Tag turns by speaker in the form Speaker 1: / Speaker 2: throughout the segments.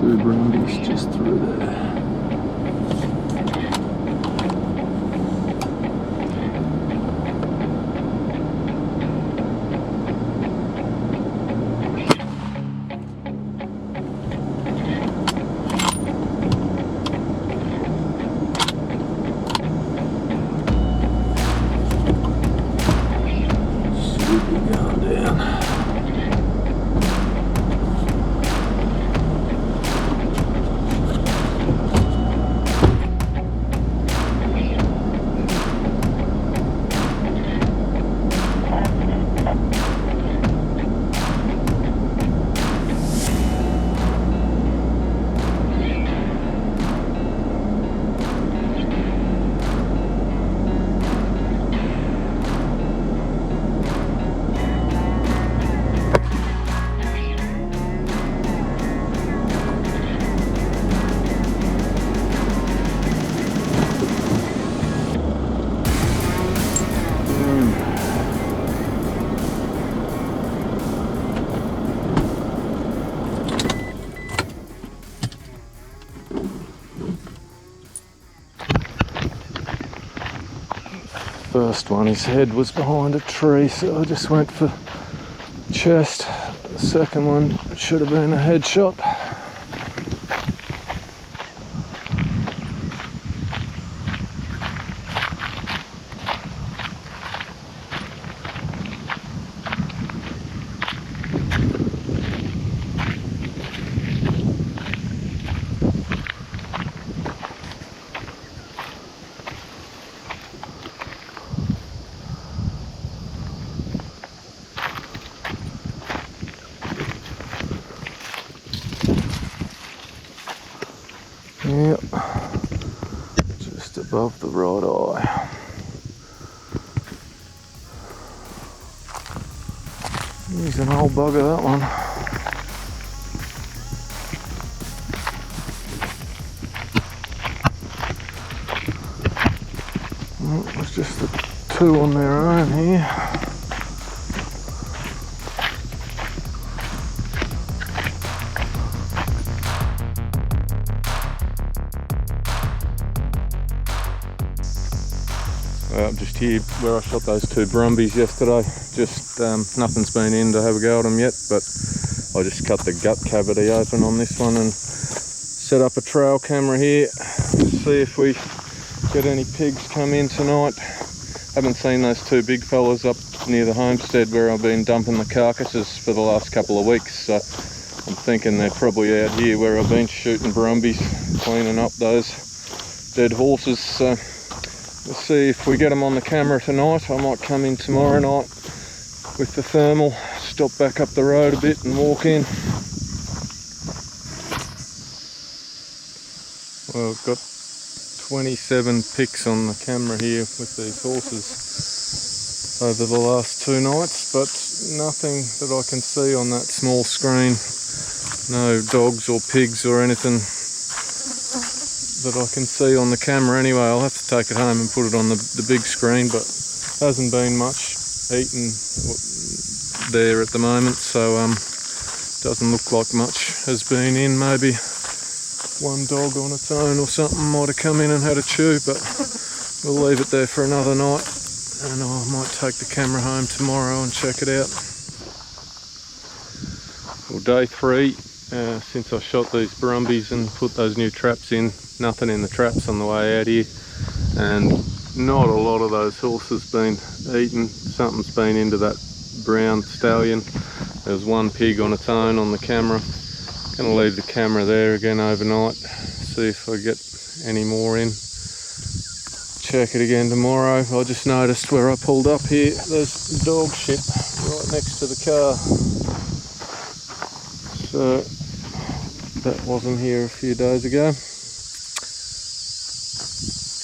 Speaker 1: 2 Brumbies just through there. First one, his head was behind a tree, so I just went for chest. The second one should have been a headshot. Yep, just above the right eye. He's an old bugger, that one. Well, there's just the 2 on their own here. I'm just here where I shot those 2 Brumbies yesterday. Just nothing's been in to have a go at them yet, but I just cut the gut cavity open on this one and set up a trail camera here. See if we get any pigs come in tonight. Haven't seen those 2 big fellas up near the homestead where I've been dumping the carcasses for the last couple of weeks, so I'm thinking they're probably out here where I've been shooting Brumbies, cleaning up those dead horses. So we'll see if we get them on the camera tonight. I might come in tomorrow night with the thermal, stop back up the road a bit and walk in. Well, I've got 27 pics on the camera here with these horses over the last 2 nights, but nothing that I can see on that small screen. No dogs or pigs or anything that I can see on the camera anyway. I'll have to take it home and put it on the big screen, but hasn't been much eaten there at the moment, so doesn't look like much has been in. Maybe 1 dog on its own or something might have come in and had a chew, but we'll leave it there for another night and I might take the camera home tomorrow and check it out. Well, day 3 since I shot these Brumbies and put those new traps in. Nothing in the traps on the way out here, and not a lot of those horses been eaten. Something's been into that brown stallion. There's 1 pig on its own on the camera. Gonna leave the camera there again overnight, see if I get any more in. Check it again tomorrow. I just noticed where I pulled up here, there's dog shit right next to the car. So that wasn't here a few days ago.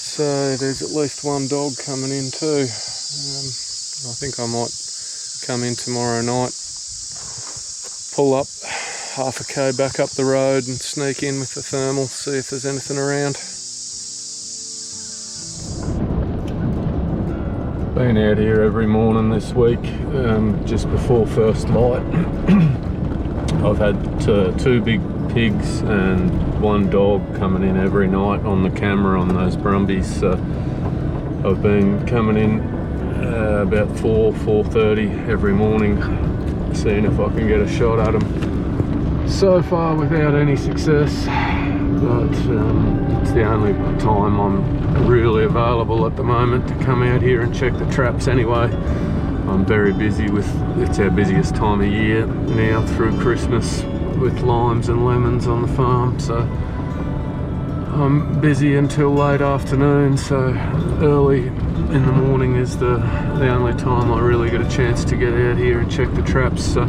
Speaker 1: So there's at least 1 dog coming in too. I think I might come in tomorrow night, pull up half a k back up the road and sneak in with the thermal, see if there's anything around. Been out here every morning this week, just before first light. I've had two big pigs and one dog coming in every night on the camera on those Brumbies. So I've been coming in about 4:30 every morning, seeing if I can get a shot at them. So far without any success, but it's the only time I'm really available at the moment to come out here and check the traps anyway. I'm very busy with, it's our busiest time of year now through Christmas with limes and lemons on the farm, so I'm busy until late afternoon, so early in the morning is the only time I really get a chance to get out here and check the traps. So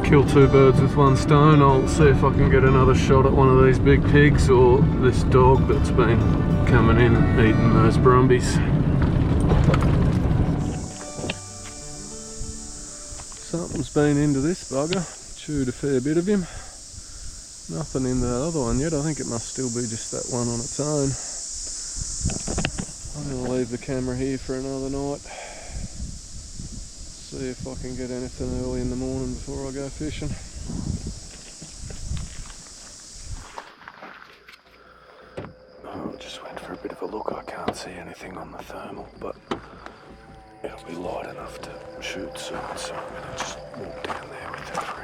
Speaker 1: kill two birds with one stone. I'll see if I can get another shot at one of these big pigs or this dog that's been coming in eating those Brumbies. Something's been into this bugger, chewed a fair bit of him. Nothing in the other one yet. I think it must still be just that one on its own. I'm going to leave the camera here for another night. See if I can get anything early in the morning before I go fishing. Oh, just went for a bit of a look. I can't see anything on the thermal, but it'll be light enough to shoot soon, so I'm going to just walk down there with the 300.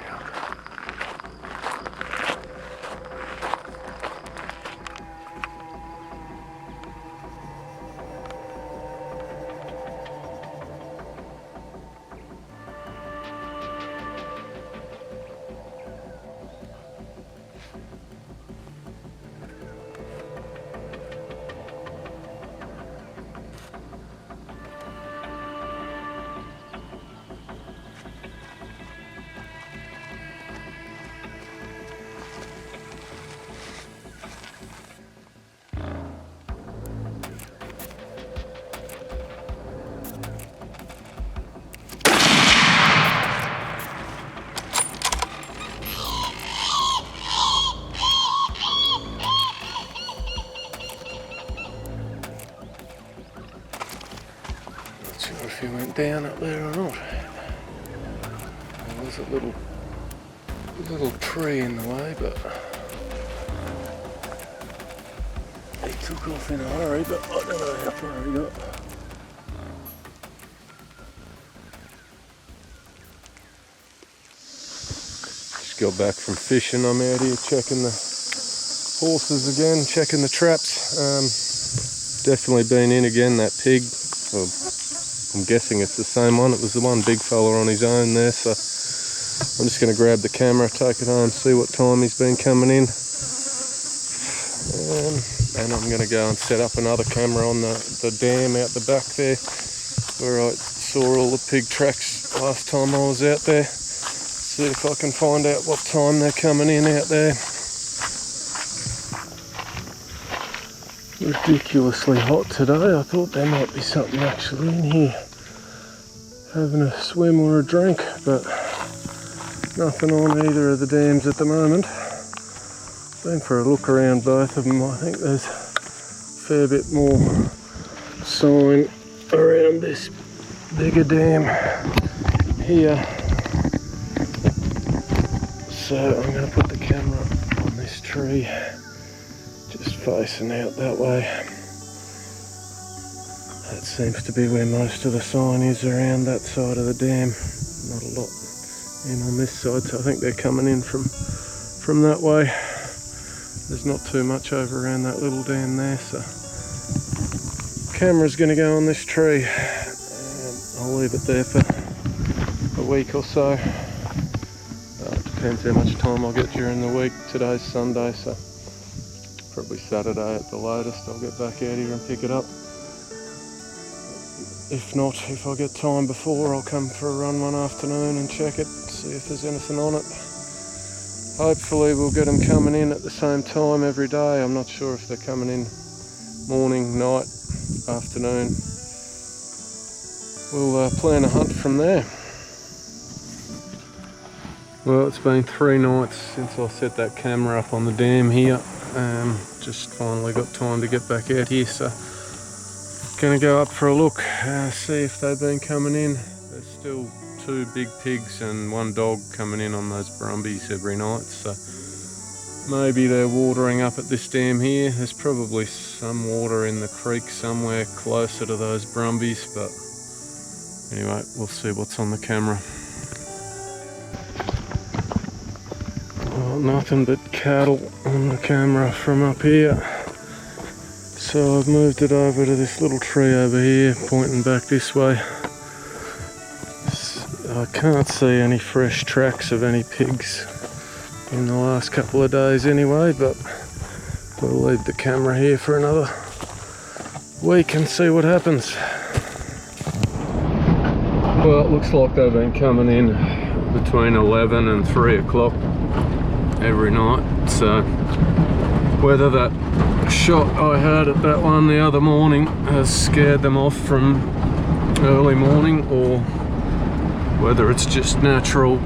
Speaker 1: If he went down up there or not. There was a little tree in the way, but he took off in a hurry, but I don't know how far he got. Just got back from fishing. I'm out here checking the horses again, checking the traps. Definitely been in again, that pig. I'm guessing it's the same one. It was the one big fella on his own there, so I'm just going to grab the camera, take it home, see what time he's been coming in, and I'm going to go and set up another camera on the dam out the back there where I saw all the pig tracks last time I was out there. See if I can find out what time they're coming in out there. Ridiculously hot today. I thought there might be something actually in here having a swim or a drink, but nothing on either of the dams at the moment. Been for a look around both of them. I think there's a fair bit more sign around this bigger dam here, so I'm going to put the camera on this tree just facing out that way. That seems to be where most of the sign is, around that side of the dam. Not a lot in on this side, so I think they're coming in from that way. There's not too much over around that little dam there, so camera's going to go on this tree and I'll leave it there for a week or so. It depends how much time I'll get during the week. Today's Sunday, so probably Saturday at the latest I'll get back out here and pick it up. If not, if I get time before, I'll come for a run one afternoon and check it, see if there's anything on it. Hopefully we'll get them coming in at the same time every day. I'm not sure if they're coming in morning, night, afternoon. We'll plan a hunt from there. Well, it's been 3 nights since I set that camera up on the dam here. Just finally got time to get back out here, so gonna go up for a look, see if they've been coming in. There's still 2 big pigs and 1 dog coming in on those Brumbies every night, so maybe they're watering up at this dam here. There's probably some water in the creek somewhere closer to those Brumbies, but anyway, we'll see what's on the camera. Well, nothing but cattle on the camera from up here. So I've moved it over to this little tree over here, pointing back this way. I can't see any fresh tracks of any pigs in the last couple of days anyway, but we'll leave the camera here for another week and see what happens. Well, it looks like they've been coming in between 11 and 3 o'clock every night, so whether that shot I heard at that one the other morning has scared them off from early morning, or whether it's just natural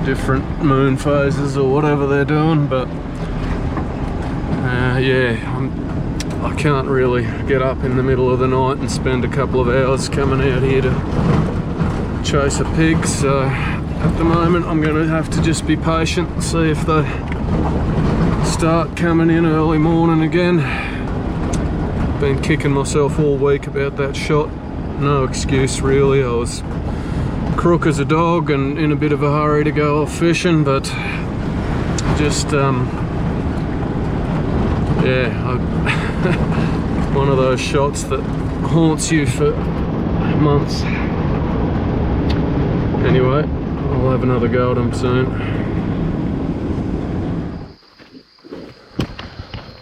Speaker 1: different moon phases or whatever they're doing, but yeah, I can't really get up in the middle of the night and spend a couple of hours coming out here to chase a pig, so at the moment I'm going to have to just be patient and see if they start coming in early morning again. Been kicking myself all week about that shot, no excuse really. I was crook as a dog and in a bit of a hurry to go off fishing, but just yeah, one of those shots that haunts you for months. Anyway, I'll have another go at them soon.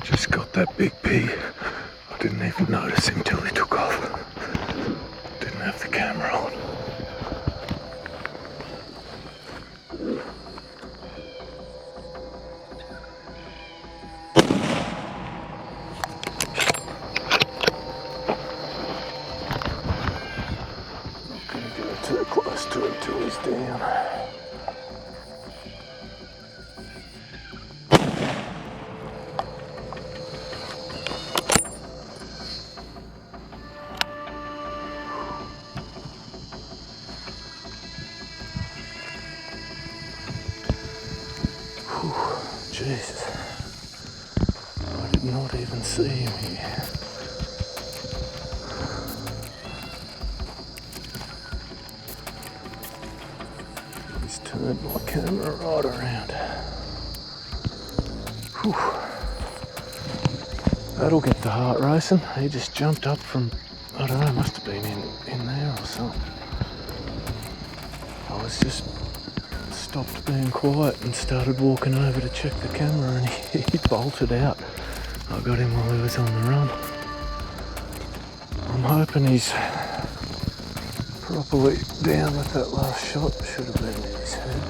Speaker 1: Just got that big pig. I didn't even notice him till he took off. Didn't have the camera on. Too close to him till he's down. Whew, Jesus. I did not even see him here. Turned my camera right around. Whew. That'll get the heart racing. He just jumped up from, I don't know, must have been in there or something. I was just stopped being quiet and started walking over to check the camera, and he bolted out. I got him while he was on the run. I'm hoping he's properly down with that last shot. Should have been in his head.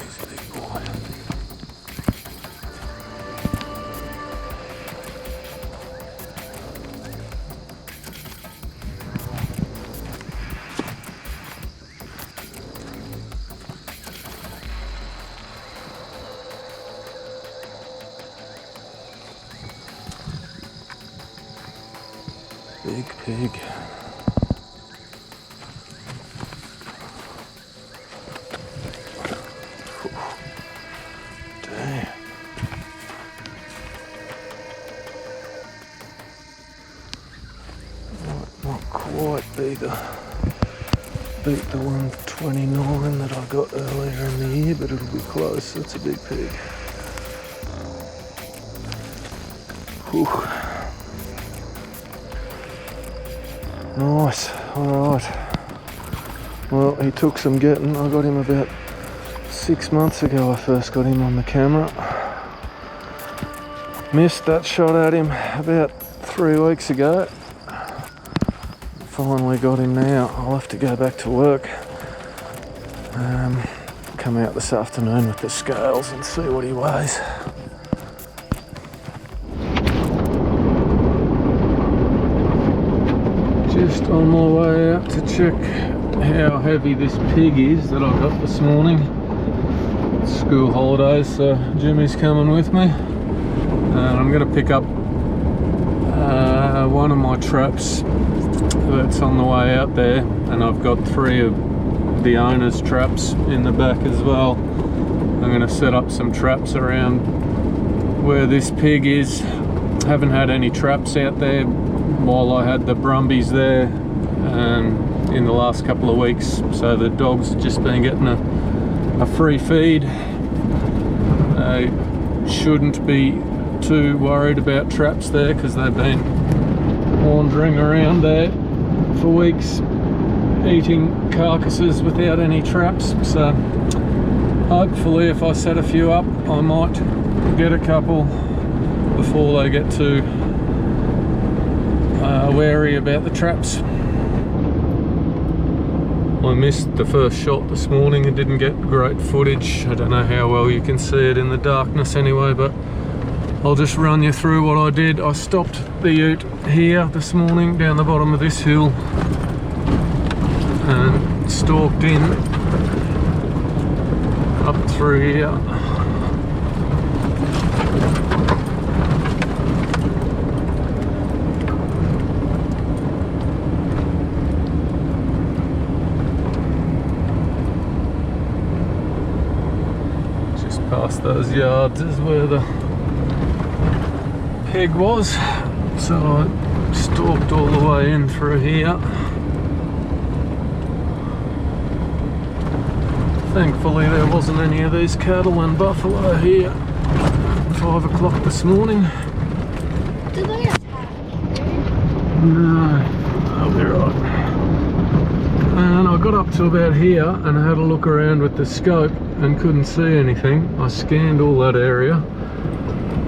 Speaker 1: He's a big boy. Big pig. Damn. Not quite beat the 129 that I got earlier in the year, but it'll be close. That's a big pig. Whew. Nice, alright. Well, he took some getting. I got him about 6 months ago. I first got him on the camera. Missed that shot at him about 3 weeks ago. Finally got him now. I'll have to go back to work. Come out this afternoon with the scales and see what he weighs. Just on my way out to check how heavy this pig is that I got this morning. It's school holidays, so Jimmy's coming with me. And I'm going to pick up one of my traps that's on the way out there, and I've got 3 of the owner's traps in the back as well. I'm going to set up some traps around where this pig is. Haven't had any traps out there while I had the Brumbies there in the last couple of weeks, so the dogs have just been getting a free feed. They shouldn't be too worried about traps there because they've been wandering around there for weeks eating carcasses without any traps. So hopefully if I set a few up, I might get a couple before they get too wary about the traps. I missed the first shot this morning and didn't get great footage. I don't know how well you can see it in the darkness anyway, but I'll just run you through what I did. I stopped the ute here this morning down the bottom of this hill and stalked in up through here. Just past those yards is where the pig was, so I stalked all the way in through here. Thankfully there wasn't any of these cattle and buffalo here at 5 o'clock this morning.
Speaker 2: Do they attack?
Speaker 1: No, I'll be right. And I got up to about here and I had a look around with the scope and couldn't see anything. I scanned all that area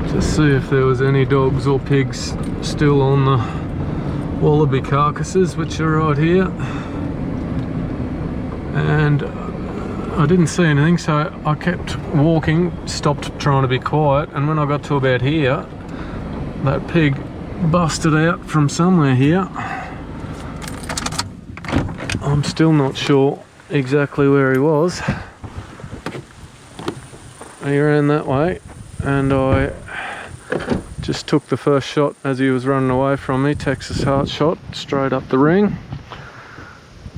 Speaker 1: to see if there was any dogs or pigs still on the wallaby carcasses, which are right here, and I didn't see anything, so I kept walking, stopped trying to be quiet, and when I got to about here, that pig busted out from somewhere here. I'm still not sure exactly where he was. He ran that way, and I just took the first shot as he was running away from me, Texas heart shot, straight up the ring.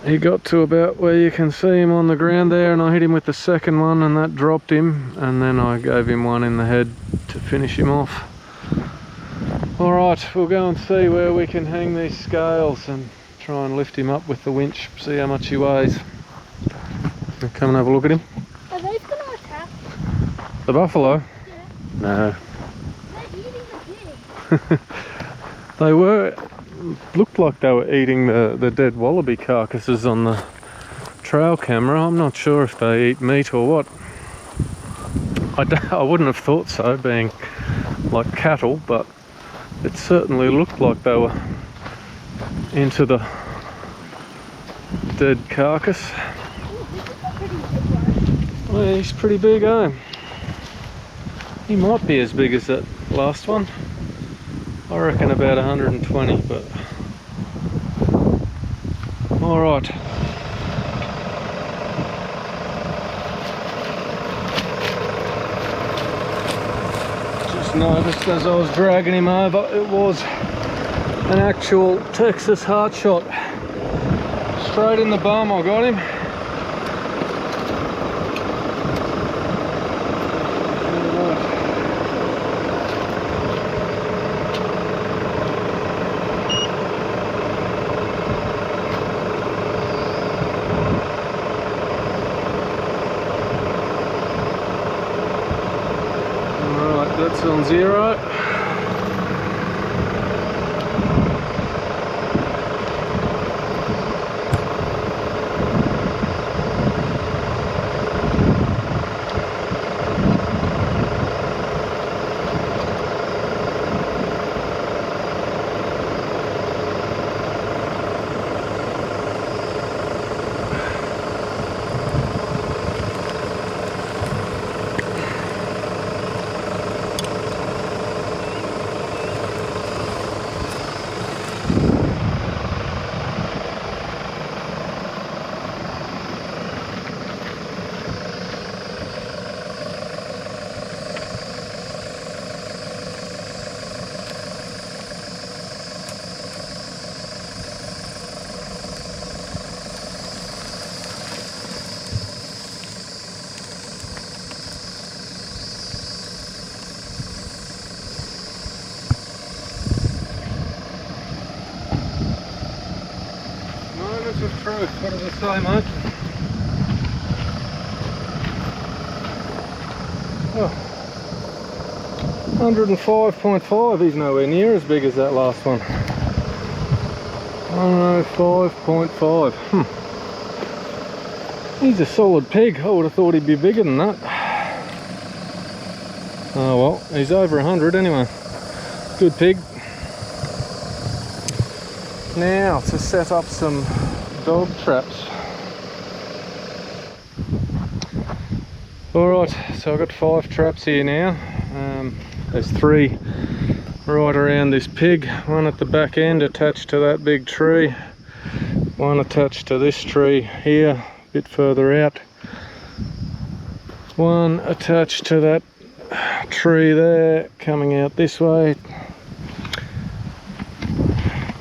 Speaker 1: He got to about where you can see him on the ground there, and I hit him with the second one and that dropped him, and then I gave him one in the head to finish him off. Alright, we'll go and see where we can hang these scales and try and lift him up with the winch, see how much he weighs. Come and have a look at him.
Speaker 2: Are they going to attack?
Speaker 1: The buffalo?
Speaker 2: Yeah.
Speaker 1: No.
Speaker 2: They're eating the pig.
Speaker 1: They looked like they were eating the dead wallaby carcasses on the trail camera. I'm not sure if they eat meat or what. I wouldn't have thought so, being like cattle, but it certainly looked like they were into the dead carcass. Well, he's pretty big, eh? He might be as big as that last one. I reckon about 120, but alright. Just noticed as I was dragging him over, it was an actual Texas heart shot. Straight in the bum, I got him. That's on 0. What does it say, mate? Oh, 105.5. He's nowhere near as big as that last one. 105.5. He's a solid pig. I would have thought he'd be bigger than that. Oh well, he's over 100 anyway. Good pig. Now to set up some dog traps. Alright, so I've got 5 traps here now. There's 3 right around this pig. One at the back end attached to that big tree. One attached to this tree here, a bit further out. One attached to that tree there, coming out this way.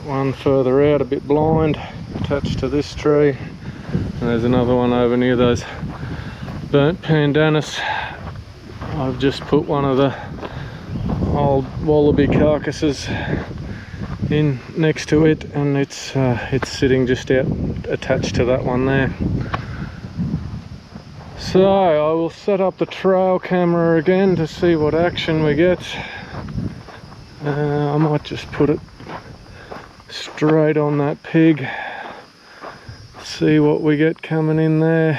Speaker 1: One further out, a bit blind, attached to this tree. And there's another one over near those burnt pandanus. I've just put one of the old wallaby carcasses in next to it, and it's sitting just out attached to that one there. So I will set up the trail camera again to see what action we get. I might just put it straight on that pig, see what we get coming in there.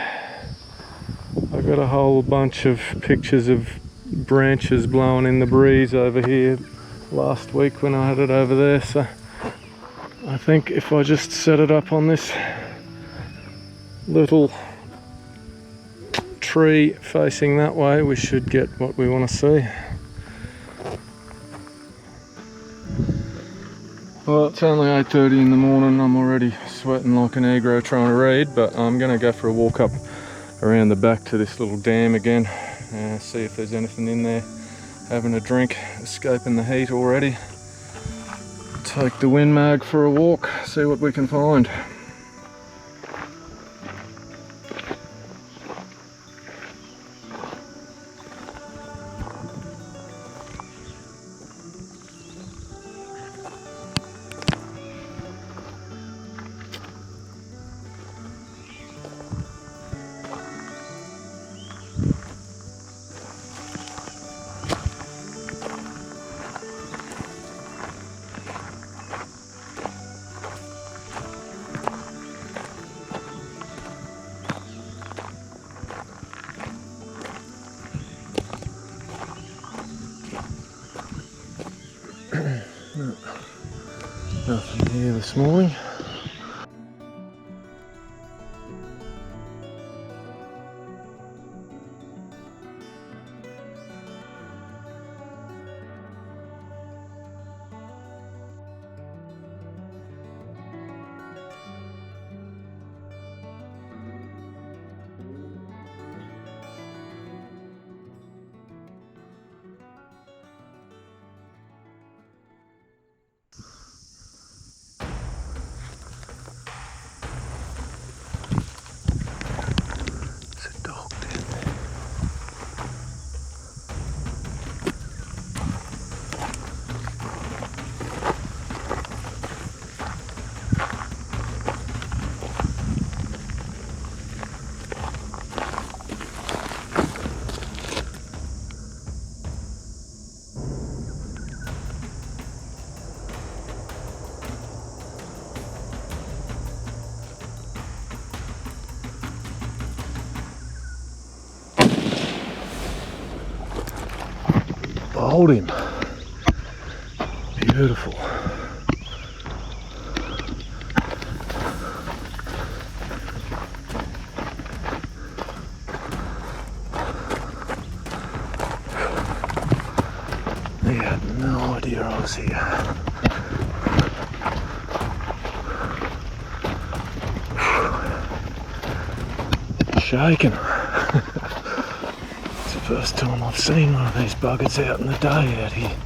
Speaker 1: I've got a whole bunch of pictures of branches blowing in the breeze over here last week when I had it over there, so I think if I just set it up on this little tree facing that way, we should get what we want to see. Well, it's only 8:30 in the morning. I'm already sweating like an egro trying to read, but I'm going to go for a walk up around the back to this little dam again, see if there's anything in there. Having a drink, escaping the heat already. Take the wind mag for a walk, see what we can find. Nothing here this morning. Hold him. Beautiful. He had no idea I was here. Shaking. First time I've seen one of these buggers out in the day out here.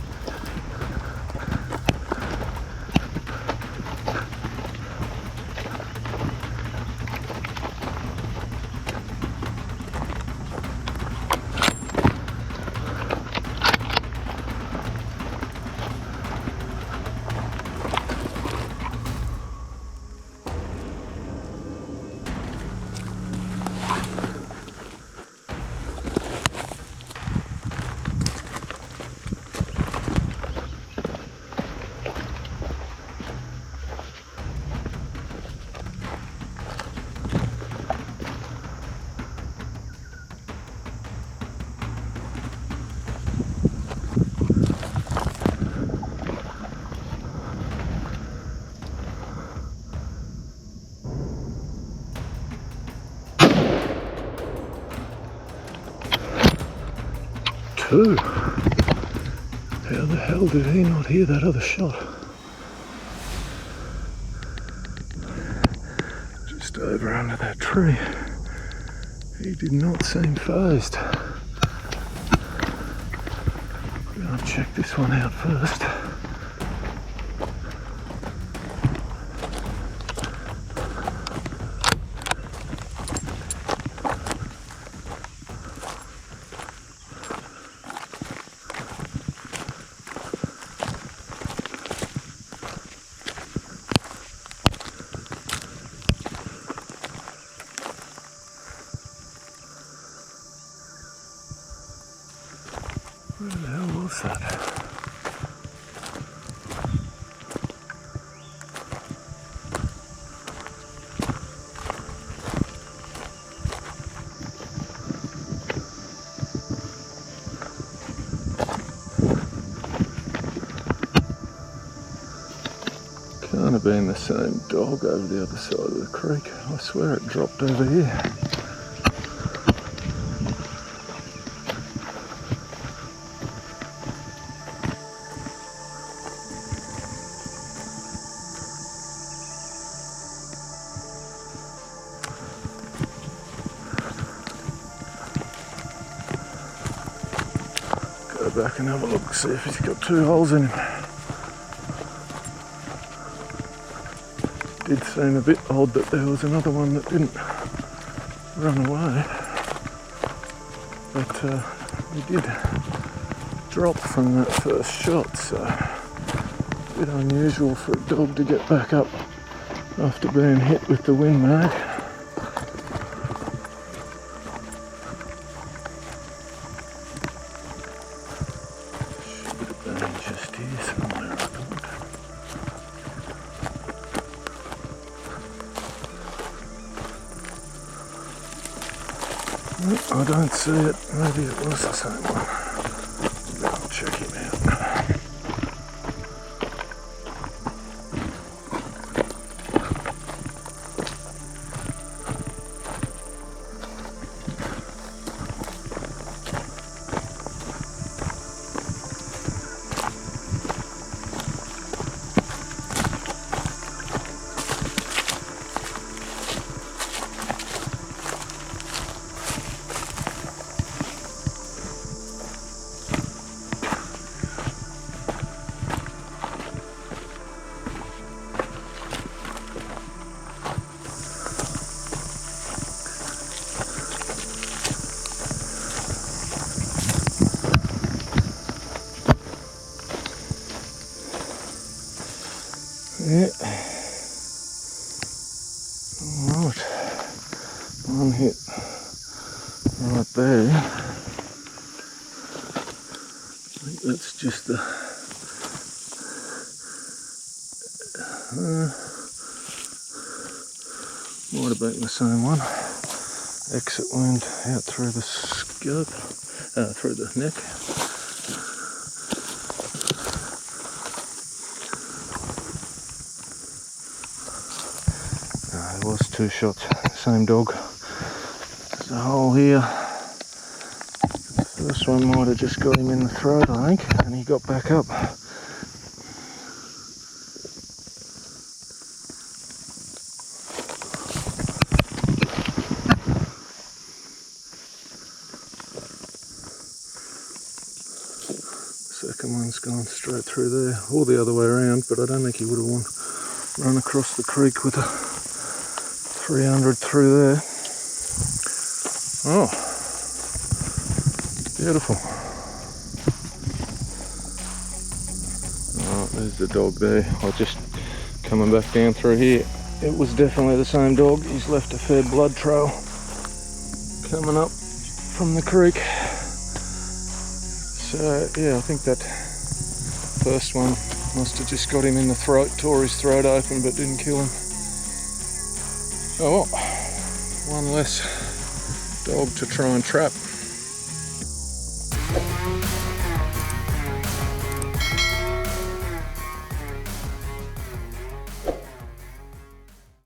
Speaker 1: two. How the hell did he not hear that other shot? Just over under that tree. He did not seem phased. I'll check this one out first. Where the hell was that? Can't have been the same dog over the other side of the creek. I swear it dropped over here. Go back and have a look, see if he's got two holes in him. Did seem a bit odd that there was another one that didn't run away, but he did drop from that first shot, so a bit unusual for a dog to get back up after being hit with the wind mag. Should have been just here somewhere, I thought. I don't see it. Maybe it was the same one. I'll check him out. Yeah. Alright. One hit right there. I think that's just the might have been the same one. Exit wound out through the scope, through the neck. There was two shots, same dog. There's a hole here. First one might have just got him in the throat, I think, and he got back up. Second one's gone straight through there, or the other way around, but I don't think he would have run across the creek with a 300 through there. Oh, beautiful. Oh, there's the dog there. I just coming back down through here. It was definitely the same dog. He's left a fair blood trail coming up from the creek. So yeah, I think that first one must have just got him in the throat, tore his throat open, but didn't kill him. Oh well, one less dog to try and trap.